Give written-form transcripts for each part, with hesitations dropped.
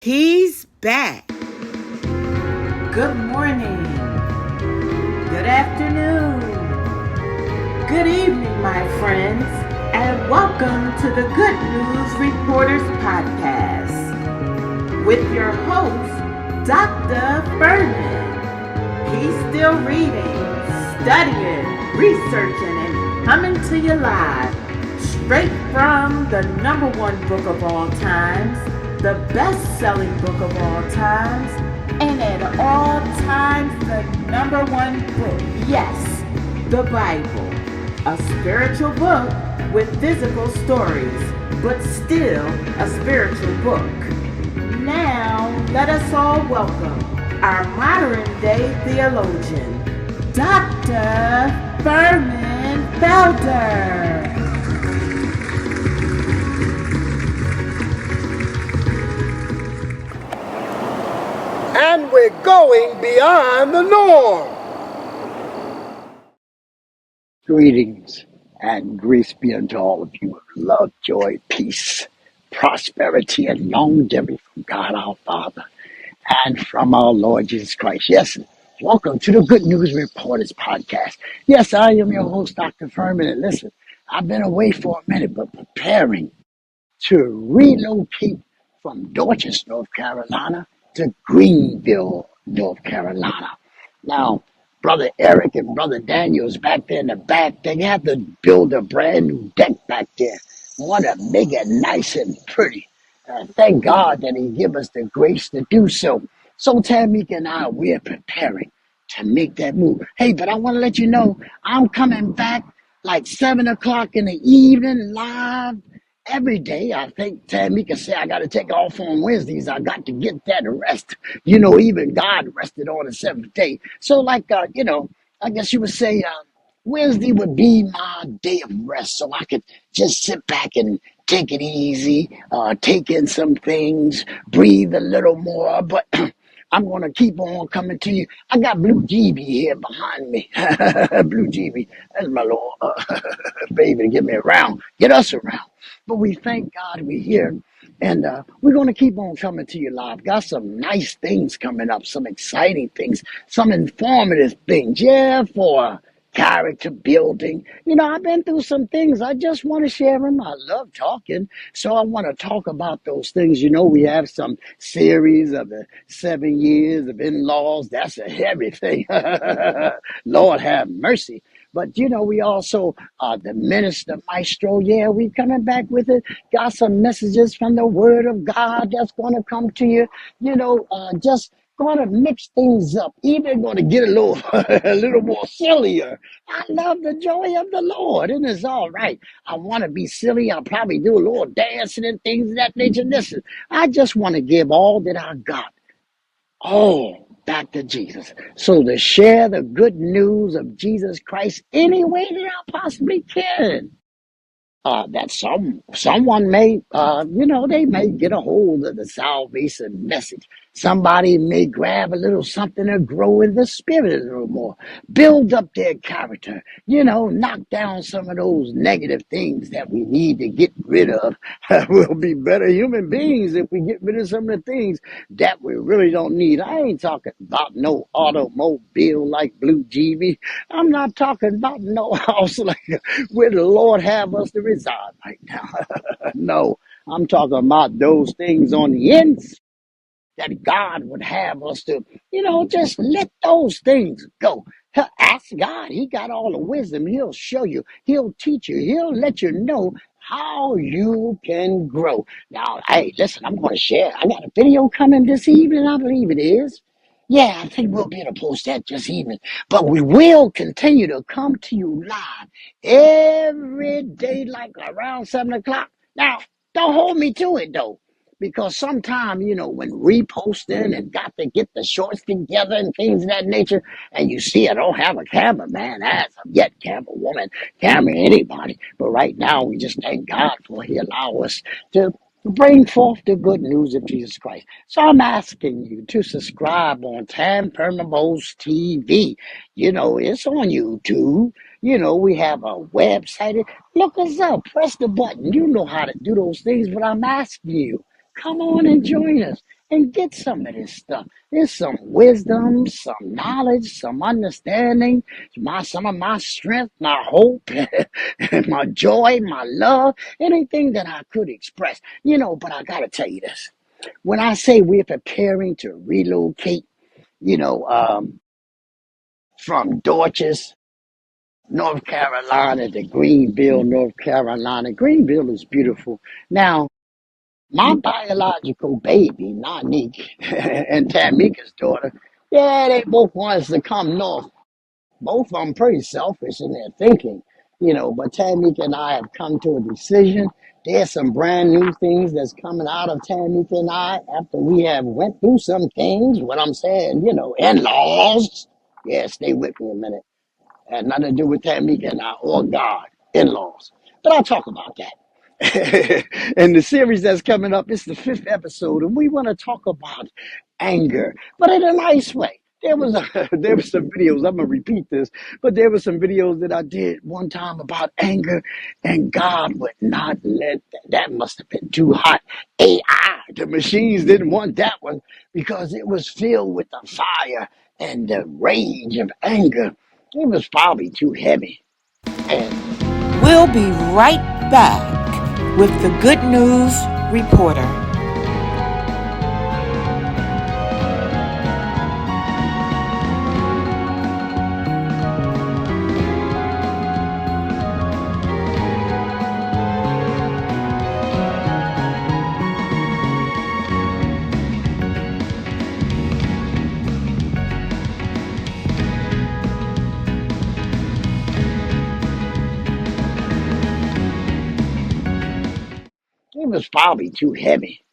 He's back. Good morning, good afternoon, good evening, my friends, and welcome to the Good News Reporters Podcast with your host, Dr. Ferman. He's still reading, studying, researching, and coming to you live straight from the number one book of all times, the best-selling book of all times, and at all times the number one book. Yes, the Bible. A spiritual book with physical stories, but still a spiritual book. Now, let us all welcome our modern day theologian, Dr. Ferman Felder. And we're going beyond the norm. Greetings and grace be unto all of you. Love, joy, peace, prosperity, and longevity from God our Father and from our Lord Jesus Christ. Yes, welcome to the Good News Reporters Podcast. Yes, I am your host, Dr. Ferman. And listen, I've been away for a minute, but preparing to relocate from Dorchester, North Carolina to Greenville, North Carolina. Now, Brother Eric and Brother Daniel's back there in the back. They had to build a brand new deck back there. Want to make it nice and pretty. Thank God that He give us the grace to do so. So Tamika and I, we're preparing to make that move. Hey, but I want to let you know, I'm coming back like 7 o'clock in the evening live every day. I think Tamika say I got to take off on Wednesdays. I got to get that rest. Even God rested on the seventh day. So I guess you would say Wednesday would be my day of rest. So I could just sit back and take it easy, take in some things, breathe a little more. But I'm going to keep on coming to you. I got Blue GB here behind me. Blue GB, that's my little baby to get me around, get us around. But we thank God we're here. And we're going to keep on coming to you live. Got some nice things coming up, some exciting things, some informative things. Yeah, for character building. I've been through some things. I just want to share them. I love talking. So I want to talk about those things. We have some series of the 7 years of in-laws. That's a heavy thing. Lord have mercy. But we also the minister maestro. Yeah, we coming back with it. Got some messages from the Word of God that's going to come to you. Just going to mix things up. Even going to get a little a little more sillier. I love the joy of the Lord, and it's all right. I want to be silly. I'll probably do a little dancing and things of that nature. Listen, I just want to give all that I got all back to Jesus. So to share the good news of Jesus Christ any way that I possibly can. That someone may they may get a hold of the salvation message. Somebody may grab a little something to grow in the spirit a little more, build up their character, knock down some of those negative things that we need to get rid of. We'll be better human beings if we get rid of some of the things that we really don't need. I ain't talking about no automobile like Blue GB. I'm not talking about no house like where the Lord have us to reside right now. No, I'm talking about those things on the inside that God would have us to, just let those things go. Ask God. He got all the wisdom. He'll show you. He'll teach you. He'll let you know how you can grow. Now, hey, listen, I'm going to share. I got a video coming this evening, I believe it is. Yeah, I think we'll be able to post that this evening. But we will continue to come to you live every day, like around 7 o'clock. Now, don't hold me to it, though. Because sometimes, when reposting and got to get the shorts together and things of that nature, and you see I don't have a cameraman, as of yet, camera woman, camera anybody. But right now, we just thank God for He allow us to bring forth the good news of Jesus Christ. So I'm asking you to subscribe on Tam Permabos TV. It's on YouTube. We have a website. Look us up. Press the button. You know how to do those things, but I'm asking you. Come on and join us. and get some of this stuff. There's some wisdom, some knowledge, some understanding, some of my strength, my hope, and my joy, my love, anything that I could express. But I gotta tell you this. When I say we're preparing to relocate, you know, um, from Dorchester, North Carolina to Greenville, North Carolina. Greenville is beautiful. Now, my biological baby, Nanique, and Tamika's daughter, yeah, they both want us to come north. Both of them pretty selfish in their thinking, but Tamika and I have come to a decision. There's some brand new things that's coming out of Tamika and I after we have went through some things. What I'm saying, in-laws. Yeah, stay with me a minute. Had nothing to do with Tamika and I or God, in-laws. But I'll talk about that. And the series that's coming up, it's the fifth episode, and we want to talk about anger, but in a nice way. There was some videos. I'm gonna repeat this, but there were some videos that I did one time about anger, and God would not let that. That must have been too hot. AI, the machines didn't want that one because it was filled with the fire and the rage of anger. It was probably too heavy. And We'll be right back with the Good News Reporter. it was probably too heavy.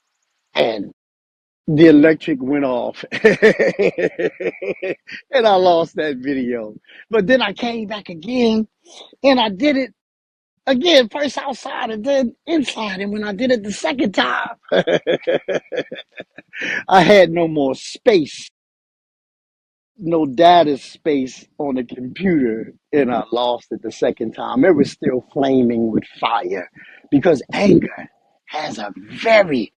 And the electric went off. And I lost that video. But then I came back again and I did it again, first outside and then inside. And when I did it the second time, I had no more space, no data space on the computer, and I lost it the second time. It was still flaming with fire because anger has a very,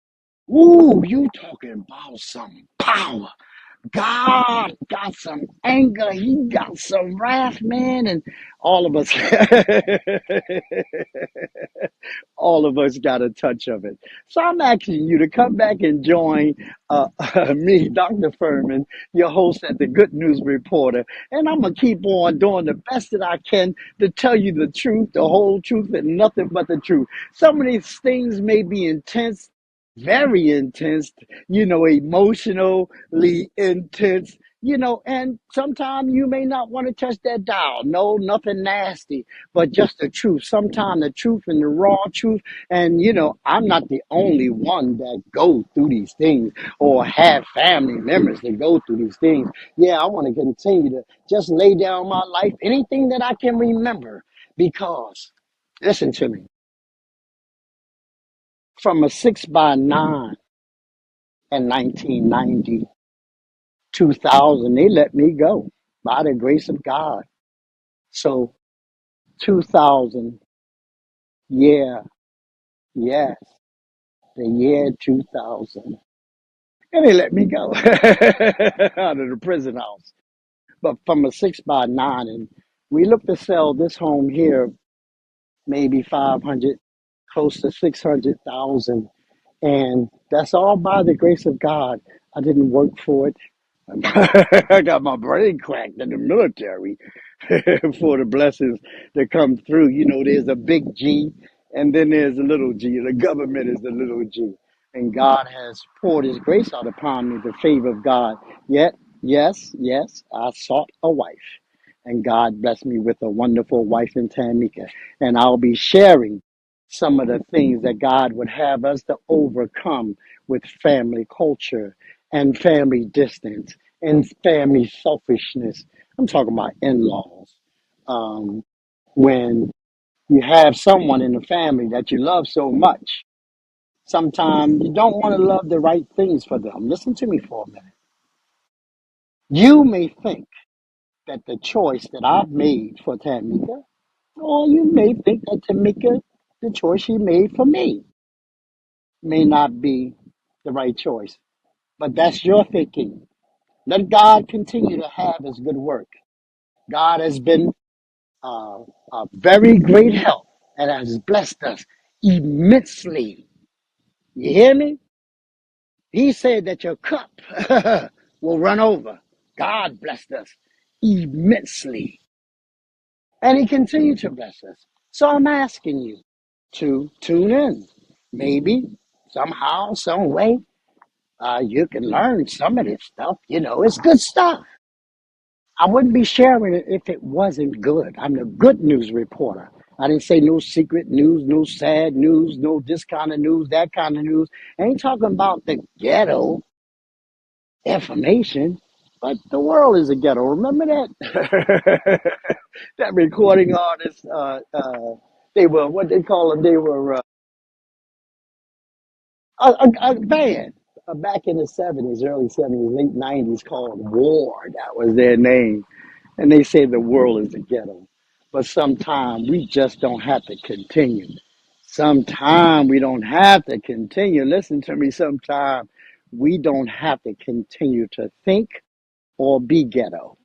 ooh, you talking about some power. God got some anger. He got some wrath, man, and all of us, all of us got a touch of it. So I'm asking you to come back and join me, Dr. Ferman, your host at the Good News Reporter, and I'm gonna keep on doing the best that I can to tell you the truth, the whole truth, and nothing but the truth. Some of these things may be intense, very intense, emotionally intense, and sometimes you may not want to touch that dial. No, nothing nasty, but just the truth. Sometimes the truth and the raw truth. And, I'm not the only one that go through these things or have family members that go through these things. Yeah, I want to continue to just lay down my life, anything that I can remember, because, listen to me, from a 6 by 9 in 1990, 2000, they let me go by the grace of God. So 2000, yeah, yes, the year 2000. And they let me go out of the prison house. But from a 6 by 9, and we look to sell this home here, maybe 500, close to 600,000. And that's all by the grace of God. I didn't work for it. I got my brain cracked in the military for the blessings that come through. There's a big G and then there's a little g. The government is the little g. And God has poured his grace out upon me, the favor of God. Yet, yes, I sought a wife. And God blessed me with a wonderful wife in Tamika. And I'll be sharing some of the things that God would have us to overcome with family culture and family distance and family selfishness. I'm talking about in-laws. Um, when you have someone in the family that you love so much, sometimes you don't want to love the right things for them. Listen to me for a minute. You may think that the choice that I've made for Tamika, or you may think that Tamika, the choice she made for me, may not be the right choice. But that's your thinking. Let God continue to have his good work. God has been a very great help and has blessed us immensely. You hear me? He said that your cup will run over. God blessed us immensely. And he continued to bless us. So I'm asking you to tune in. Maybe somehow, some way, you can learn some of this stuff. You know, it's good stuff. I wouldn't be sharing it if it wasn't good. I'm the good news reporter. I didn't say no secret news, no sad news, no this kind of news, that kind of news. I ain't talking about the ghetto information, but the world is a ghetto. Remember that? That recording artist, they were, what they call them, they were a band back in the 70s, early 70s, late 90s called War. That was their name. And they say the world is a ghetto. But sometimes we just don't have to continue. Sometimes we don't have to continue. Listen to me, sometimes we don't have to continue to think or be ghetto.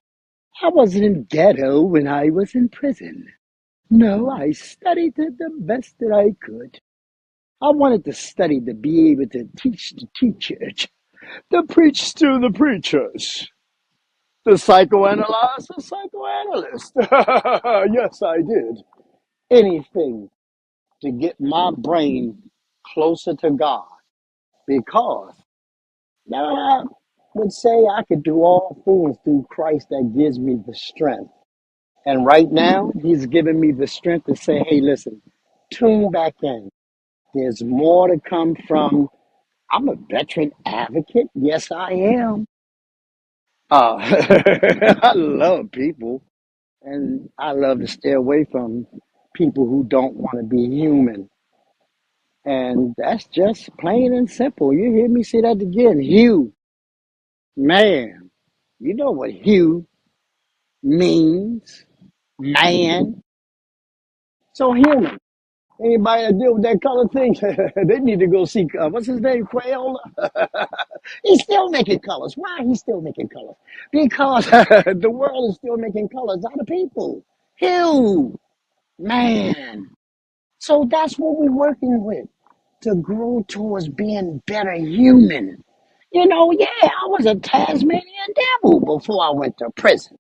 I wasn't in ghetto when I was in prison. No, I studied it the best that I could. I wanted to study to be able to teach the teachers, to preach to the preachers, to psychoanalyze the psychoanalyst. Yes, I did. Anything to get my brain closer to God because now I would say I could do all things through Christ that gives me the strength. And right now, He's giving me the strength to say, hey, listen, tune back in. There's more to come from. I'm a veteran advocate. Yes, I am. I love people, and I love to stay away from people who don't want to be human. And that's just plain and simple. You hear me say that again. Hugh, man, you know what Hugh means? Man. So human. Anybody that deal with that color thing, they need to go see, what's his name, Crayola? He's still making colors. Why he's still making colors? Because the world is still making colors out of people. Hugh, man. So that's what we're working with, to grow towards being better human. You know, yeah, I was a Tasmanian devil before I went to prison.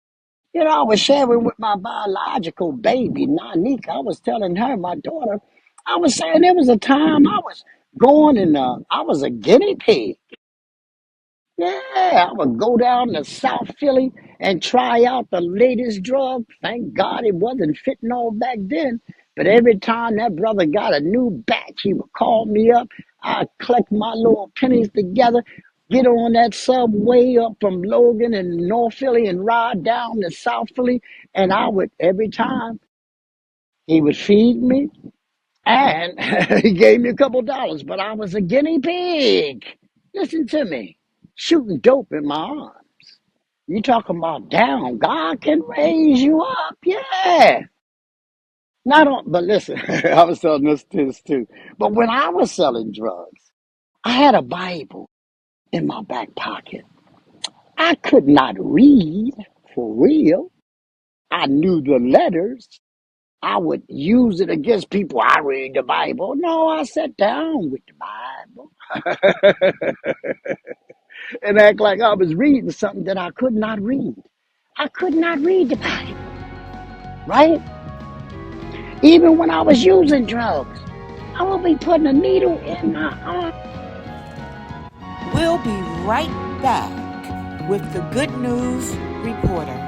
You know, I was sharing with my biological baby, Nanika. I was telling her, my daughter, I was saying there was a time I was going and I was a guinea pig. Yeah, I would go down to South Philly and try out the latest drug. Thank God it wasn't fentanyl back then. But every time that brother got a new batch, he would call me up. I'd collect my little pennies together, get on that subway up from Logan and North Philly and ride down to South Philly. And I would, every time, he would feed me and he gave me a couple dollars. But I was a guinea pig. Listen to me, shooting dope in my arm. You talking about down? God can raise you up, yeah. Not on, but listen, I was telling this too. But when I was selling drugs, I had a Bible in my back pocket. I could not read for real. I knew the letters. I would use it against people. I read the Bible. No, I sat down with the Bible and act like I was reading something that I could not read. I could not read the Bible, right? Even when I was using drugs, I would be putting a needle in my arm. We'll be right back with the Good News Reporter.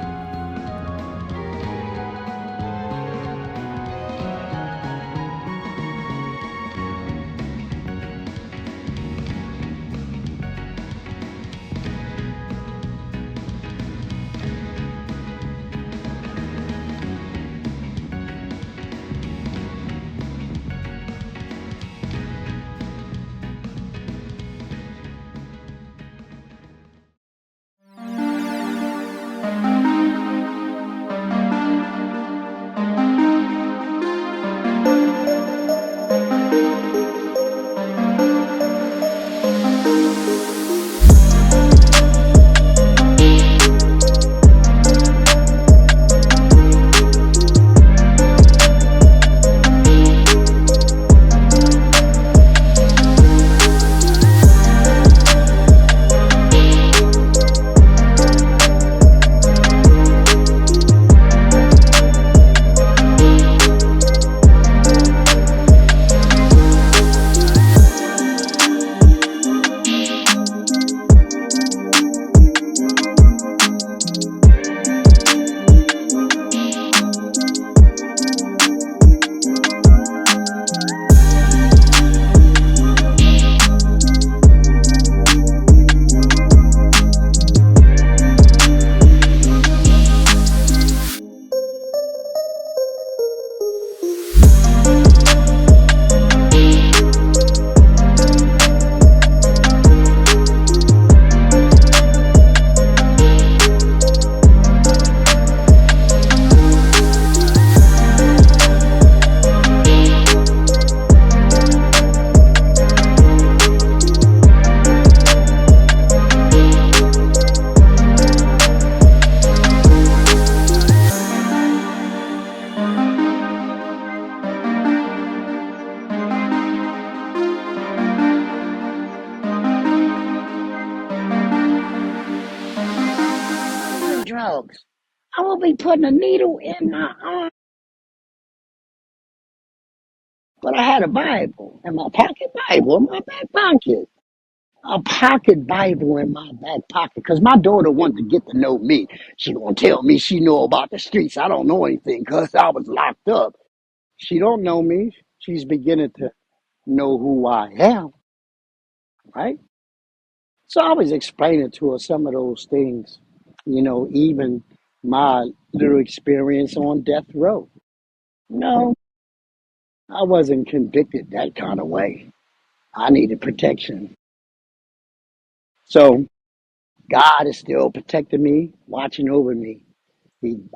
I will be putting a needle in my arm. But I had a Bible in my pocket, Bible in my back pocket. A pocket Bible in my back pocket because my daughter wanted to get to know me. She gonna tell me she know about the streets. I don't know anything because I was locked up. She don't know me. She's beginning to know who I am, right? So I was explaining to her some of those things, even my little experience on death row. No, I wasn't convicted that kind of way. I needed protection. So God is still protecting me, watching over me.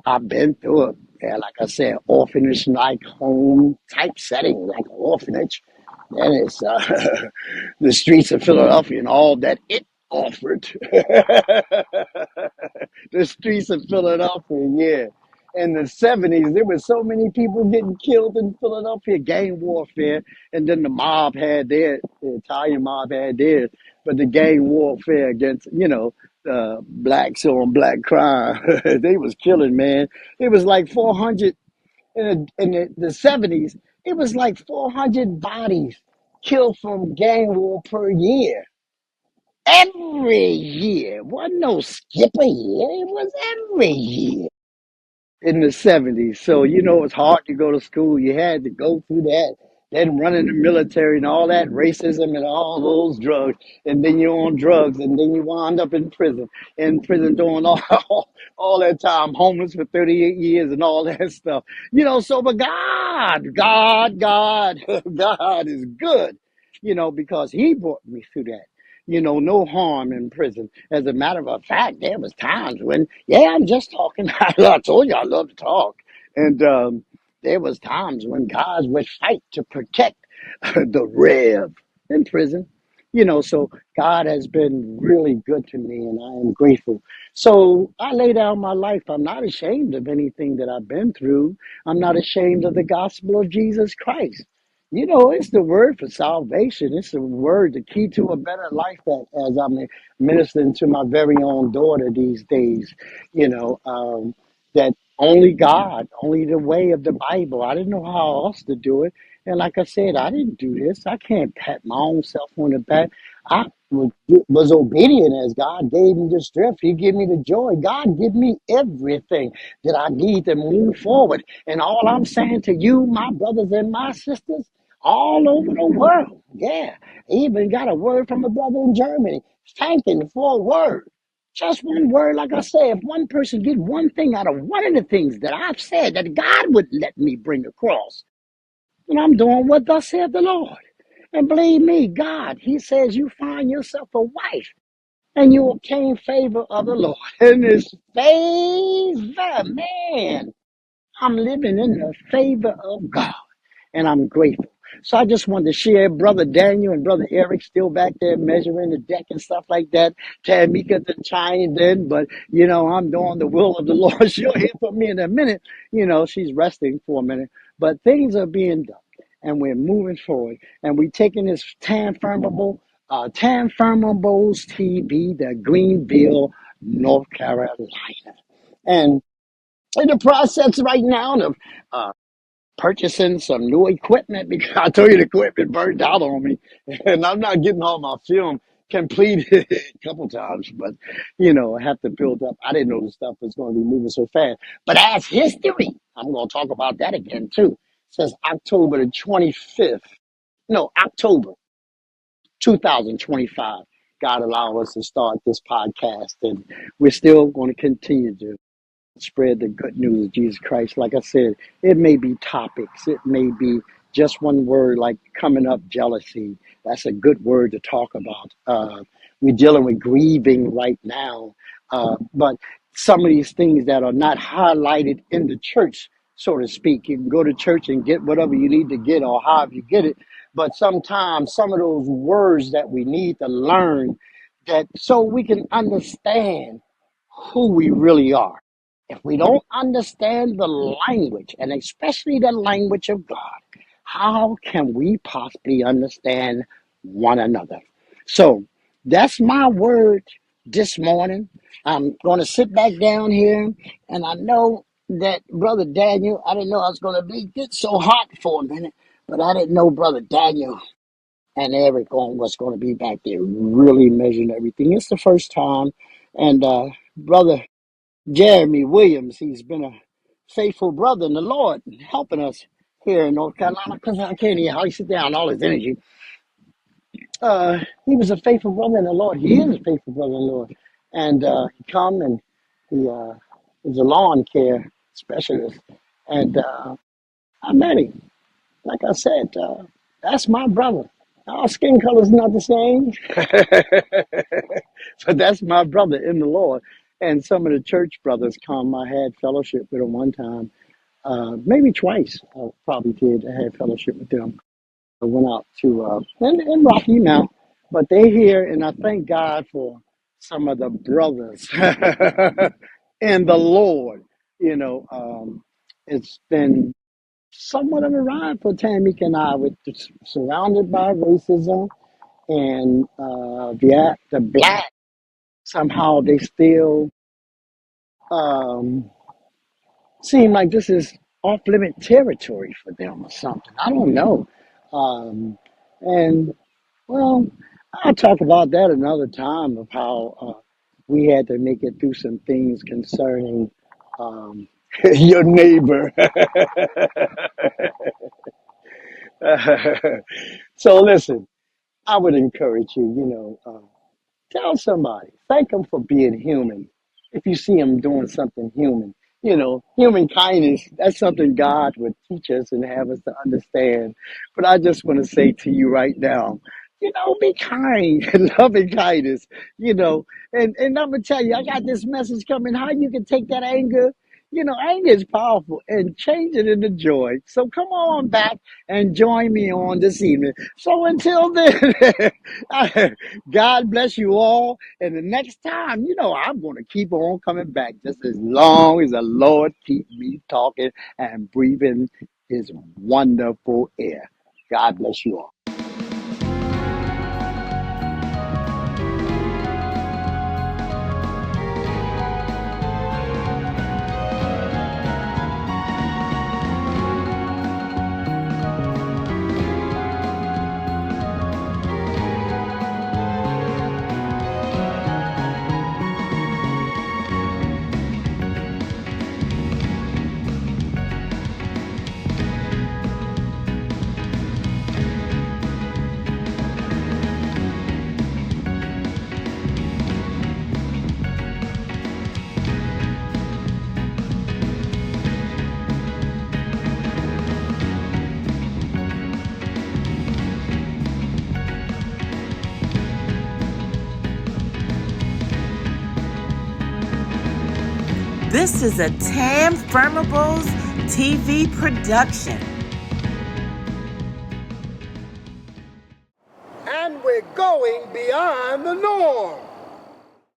I've been through it. Yeah, like I said, orphanage like home type setting, like an orphanage. Then it's the streets of Philadelphia and all that it offered. The streets of Philadelphia, yeah. In the 70s, there were so many people getting killed in Philadelphia, gang warfare, and then the mob had theirs, the Italian mob had theirs, but the gang warfare against, blacks on black crime, they was killing, man. It was like 400 in the 70s. It was like 400 bodies killed from gang war per year. Every year. Wasn't no skip a year. It was every year in the 70s. So, it's hard to go to school. You had to go through that. Then running the military and all that racism and all those drugs. And then you're on drugs and then you wind up in prison. In prison doing all that time, homeless for 38 years and all that stuff. But God, God is good, because he brought me through that. No harm in prison. As a matter of fact, there was times when, yeah, I'm just talking. I told you I love to talk. And there was times when guys would fight to protect the Rev in prison. So God has been really good to me and I am grateful. So I lay down my life. I'm not ashamed of anything that I've been through. I'm not ashamed of the gospel of Jesus Christ. It's the word for salvation. It's the word, the key to a better life as I'm ministering to my very own daughter these days, that only God, only the way of the Bible. I didn't know how else to do it. And like I said, I didn't do this. I can't pat my own self on the back. I was obedient as God gave me the strength. He gave me the joy. God give me everything that I need to move forward. And all I'm saying to you, my brothers and my sisters, all over the world. Yeah. Even got a word from a brother in Germany. Thanking for a word. Just one word, like I said, if one person get one thing out of one of the things that I've said that God would let me bring across, then I'm doing what thus said the Lord. And believe me, God, He says you find yourself a wife and you obtain favor of the Lord. And this favor, man, I'm living in the favor of God and I'm grateful. So I just wanted to share Brother Daniel and Brother Eric still back there measuring the deck and stuff like that. Tamika done chimed in, but I'm doing the will of the Lord. She'll hear from me in a minute. She's resting for a minute. But things are being done and we're moving forward. And we're taking this Tanfirmables TV to Greenville, North Carolina. And in the process right now of purchasing some new equipment because I told you the equipment burned out on me, and I'm not getting all my film completed a couple times, but I have to build up. I didn't know the stuff was going to be moving so fast, but as history, I'm going to talk about that again too. Since October the 25th, no, October 2025, God allowed us to start this podcast, and we're still going to continue to spread the good news of Jesus Christ. Like I said, it may be topics, it may be just one word like coming up jealousy. That's a good word to talk about. We're dealing with grieving right now, but some of these things that are not highlighted in the church, so to speak, you can go to church and get whatever you need to get or however you get it. But sometimes some of those words that we need to learn that so we can understand who we really are. If we don't understand the language, and especially the language of God, how can we possibly understand one another? So that's my word this morning. I'm going to sit back down here, and I know that Brother Daniel, I didn't know I was going to be get so hot for a minute, but I didn't know Brother Daniel and Eric was going to be back there really measuring everything. It's the first time, and Brother Jeremy Williams, he's been a faithful brother in the Lord, helping us here in North Carolina, because I can't hear how he sit down all his energy. He was a faithful brother in the Lord. He is a faithful brother in the Lord. And he come and he is a lawn care specialist. And I met him. Like I said, that's my brother. Our skin color's not the same, but that's my brother in the Lord. And some of the church brothers come. I had fellowship with them one time, maybe twice. I probably did. I had fellowship with them. I went out to in Rocky Mount, but they here, and I thank God for some of the brothers in the Lord. You know, it's been somewhat of a ride for Tamika and I, with surrounded by racism and the black. Somehow they still um, seem like this is off limit territory for them or something. I don't know. And Well, I'll talk about that another time of how we had to make it through some things concerning um, your neighbor. So listen, I would encourage you, tell somebody. Thank them for being human. If you see them doing something human, human kindness, that's something God would teach us and have us to understand. But I just want to say to you right now, be kind and loving kindness, and I'm going to tell you, I got this message coming, how you can take that anger. Anger is powerful and change it into joy. So come on back and join me on this evening. So until then, God bless you all. And the next time, I'm going to keep on coming back just as long as the Lord keep me talking and breathing his wonderful air. God bless you all. This is a Tam Fermables TV production. And we're going beyond the norm.